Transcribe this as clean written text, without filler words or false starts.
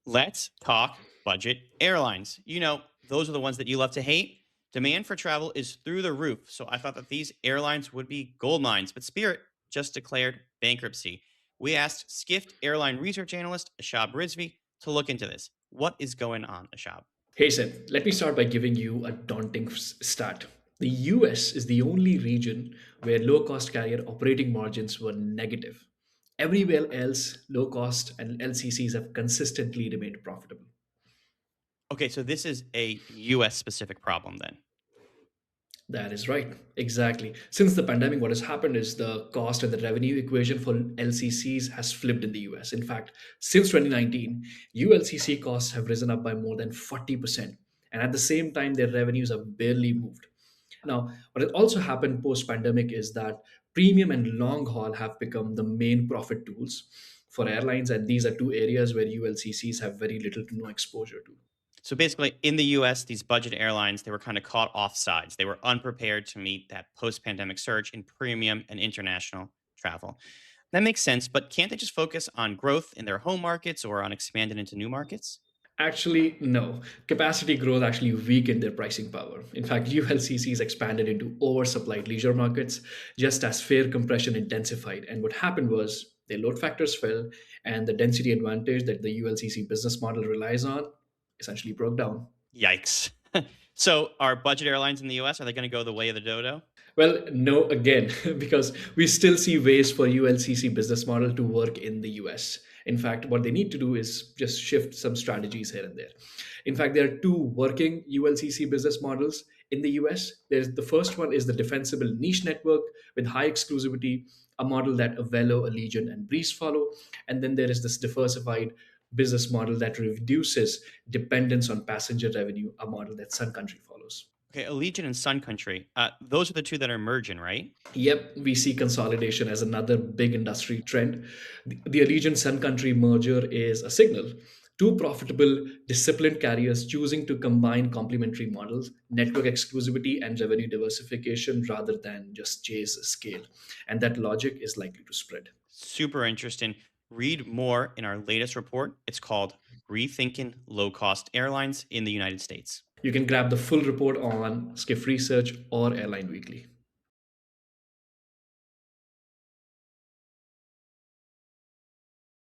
Let's talk budget airlines. Those are the ones that you love to hate. Demand for travel is through the roof. So I thought that these airlines would be gold mines, but Spirit just declared bankruptcy. We asked Skift airline research analyst Ashab Rizvi to look into this. What is going on, Ashab? Hey Seth, let me start by giving you a daunting start. The US is the only region where low cost carrier operating margins were negative. Everywhere else, low cost and LCCs have consistently remained profitable. Okay, so this is a US specific problem then. That is right, exactly. Since the pandemic, what has happened is the cost and the revenue equation for LCCs has flipped in the US. In fact, since 2019, ULCC costs have risen up by more than 40%. And at the same time, their revenues have barely moved. Now, what has also happened post pandemic is that premium and long haul have become the main profit tools for airlines, and these are two areas where ULCCs have very little to no exposure to. So basically, in the US, these budget airlines, they were kind of caught off sides. They were unprepared to meet that post pandemic surge in premium and international travel. That makes sense, but can't they just focus on growth in their home markets or on expanding into new markets? Actually, no. Capacity growth actually weakened their pricing power. In fact, ULCCs expanded into oversupplied leisure markets just as fare compression intensified. And what happened was their load factors fell, and the density advantage that the ULCC business model relies on essentially broke down. Yikes. So, are budget airlines in the US, are they going to go the way of the dodo? Well, no, again, because we still see ways for ULCC business model to work in the US. In fact, what they need to do is just shift some strategies here and there. In fact, there are two working ULCC business models in the US. There's the first one is the defensible niche network with high exclusivity, a model that Avelo, Allegiant, and Breeze follow. And then there is this diversified business model that reduces dependence on passenger revenue, a model that Sun Country follows. Okay, Allegiant and Sun Country, those are the two that are merging, right? Yep, we see consolidation as another big industry trend. The Allegiant Sun Country merger is a signal. Two profitable, disciplined carriers choosing to combine complementary models, network exclusivity, and revenue diversification rather than just chase scale. And that logic is likely to spread. Super interesting. Read more in our latest report. It's called Rethinking Low Cost Airlines in the United States. You can grab the full report on Skift Research or Airline Weekly.